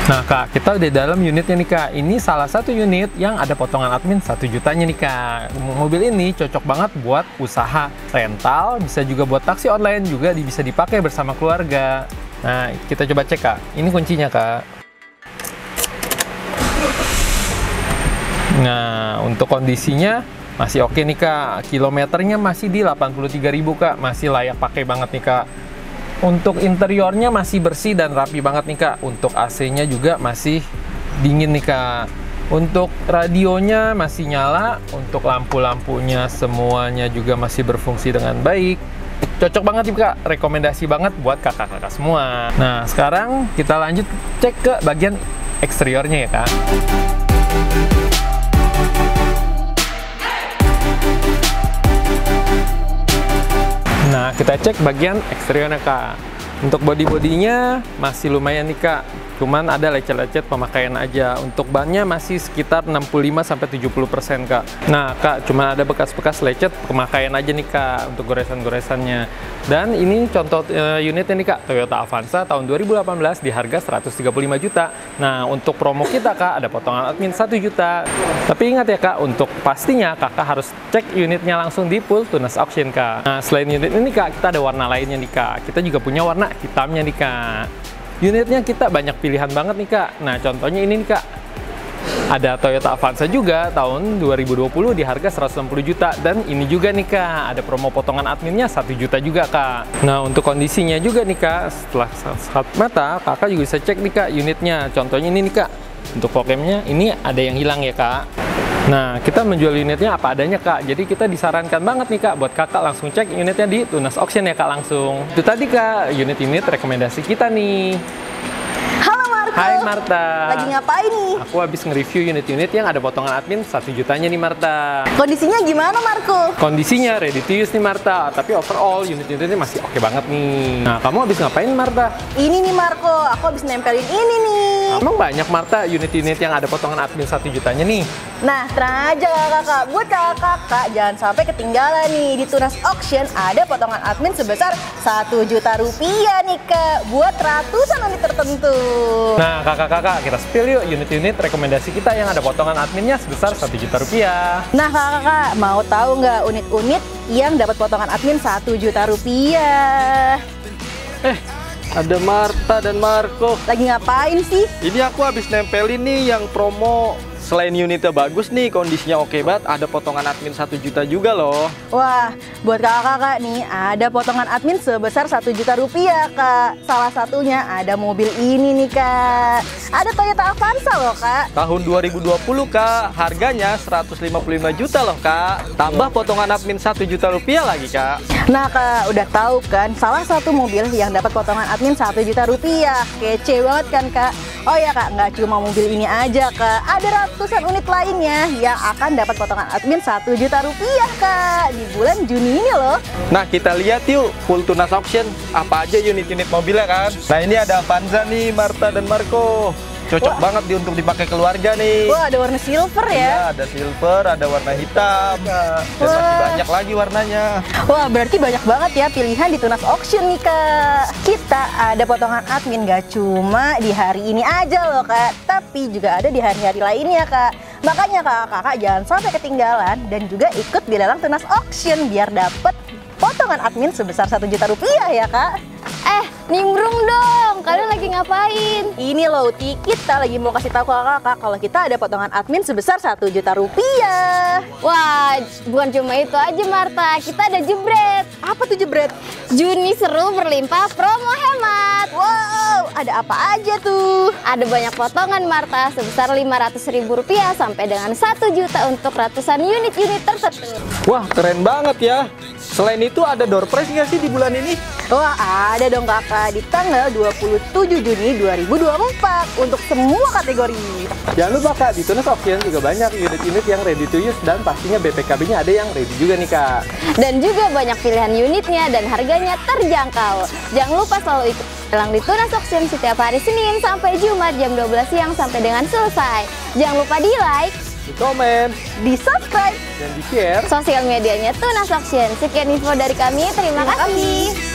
Nah Kak, kita udah dalam unitnya nih Kak. Ini salah satu unit yang ada potongan admin 1 jutanya nih Kak. Mobil ini cocok banget buat usaha rental, bisa juga buat taksi online, juga bisa dipakai bersama keluarga. Nah, kita coba cek Kak. Ini kuncinya Kak. Nah, untuk kondisinya masih oke nih Kak. Kilometernya masih di 83.000 Kak. Masih layak pakai banget nih Kak. Untuk interiornya masih bersih dan rapi banget nih Kak. Untuk AC-nya juga masih dingin nih Kak. Untuk radionya masih nyala. Untuk lampu-lampunya semuanya juga masih berfungsi dengan baik. Cocok banget nih Kak. Rekomendasi banget buat kakak-kakak semua. Nah sekarang kita lanjut cek ke bagian eksteriornya ya Kak. Nah, kita cek bagian eksteriornya Kak. Untuk body-bodinya masih lumayan nih Kak. Cuman ada lecet-lecet pemakaian aja. Untuk bannya masih sekitar 65-70% Kak. Nah Kak, cuma ada bekas-bekas lecet pemakaian aja nih Kak untuk goresan-goresannya. Dan ini contoh unitnya nih Kak, Toyota Avanza tahun 2018 di harga 135 juta. Nah, untuk promo kita Kak, ada potongan admin 1 juta. Tapi ingat ya Kak, untuk pastinya Kakak harus cek unitnya langsung di Full Tunas Auction Kak. Nah, selain unit ini Kak, kita ada warna lainnya nih Kak. Kita juga punya warna hitamnya nih Kak. Unitnya kita banyak pilihan banget nih Kak. Nah, contohnya ini nih Kak. Ada Toyota Avanza juga tahun 2020 di harga 160 juta. Dan ini juga nih Kak, ada promo potongan adminnya 1 juta juga Kak. Nah, untuk kondisinya juga nih Kak, setelah saat mata, Kakak juga bisa cek nih Kak unitnya. Contohnya ini nih Kak. Untuk fokemnya ini ada yang hilang ya Kak. Nah, kita menjual unitnya apa adanya Kak. Jadi kita disarankan banget nih Kak buat Kakak langsung cek unitnya di Tunas Auction ya Kak langsung. Itu tadi Kak, unit-unit rekomendasi kita nih. Halo Marco. Hai Marta. Lagi ngapain nih? Aku habis nge-review unit-unit yang ada potongan admin 1 jutanya nih Marta. Kondisinya gimana Marco? Kondisinya ready to use nih Marta. Tapi overall unit-unitnya masih oke banget nih. Nah, kamu habis ngapain Marta? Ini nih Marco, aku habis nempelin ini nih. Emang banyak Marta unit-unit yang ada potongan admin 1 jutanya nih? Nah, tenang aja kakak, buat kakak jangan sampai ketinggalan nih. Di Tunas Auction ada potongan admin sebesar 1 juta rupiah nih Kak, buat ratusan unit tertentu. Nah kakak-kakak, kita spill yuk unit-unit rekomendasi kita yang ada potongan adminnya sebesar 1 juta rupiah. Nah kakak, mau tahu nggak unit-unit yang dapat potongan admin 1 juta rupiah? Ada Marta dan Marco. Lagi ngapain sih? Ini aku habis nempelin nih yang promo. Selain unitnya bagus nih, kondisinya oke banget, ada potongan admin 1 juta juga loh. Wah, buat kakak-kakak nih, ada potongan admin sebesar 1 juta rupiah, Kak. Salah satunya ada mobil ini nih, Kak. Ada Toyota Avanza loh, Kak. Tahun 2020, Kak. Harganya 155 juta loh, Kak. Tambah potongan admin 1 juta rupiah lagi, Kak. Nah, Kak, udah tahu kan, salah satu mobil yang dapat potongan admin 1 juta rupiah. Kece banget kan, Kak? Oh ya, Kak, nggak cuma mobil ini aja, Kak. Ada ratusan unit lainnya yang akan dapat potongan admin 1 juta rupiah, Kak, di bulan Juni ini loh. Nah, kita lihat yuk Full Tunas Auction apa aja unit-unit mobilnya kan. Nah, ini ada Avanza nih, Marta dan Marco. Cocok banget untuk dipakai keluarga nih. Wah, ada warna silver ya. Iya, ada silver, ada warna hitam. Dan masih banyak lagi warnanya. Wah, berarti banyak banget ya pilihan di Tunas Auction nih, Kak. Kita ada potongan admin gak cuma di hari ini aja loh, Kak, tapi juga ada di hari-hari lainnya, Kak. Makanya kakak-kakak jangan sampai ketinggalan dan juga ikut di lelang Tunas Auction biar dapet potongan admin sebesar 1 juta rupiah ya, Kak. Nimbrung dong, kalian lagi ngapain? Ini loh Uti, kita lagi mau kasih tahu ke kakak kalau kita ada potongan admin sebesar 1 juta rupiah. Wah, bukan cuma itu aja Marta, kita ada jebret. Apa tuh jebret? Juni seru berlimpah, promo hemat. Wow, ada apa aja tuh? Ada banyak potongan Marta sebesar Rp500.000 sampai dengan 1 juta untuk ratusan unit-unit tertentu. Wah, keren banget ya. Selain itu ada door prize nggak sih di bulan ini? Wah, ada dong kakak, di tanggal 27 Juni 2024 untuk semua kategori. Jangan lupa Kak, di Tunas Auction juga banyak unit-unit yang ready to use dan pastinya BPKB-nya ada yang ready juga nih Kak. Dan juga banyak pilihan unitnya dan harganya terjangkau. Jangan lupa selalu ikut lelang di Tunas Auction setiap hari Senin sampai Jumat jam 12 siang sampai dengan selesai. Jangan lupa di like, Di komen, di subscribe, Dan di share. sosial medianya Tunas Auction. Sekian info dari kami, terima kasih.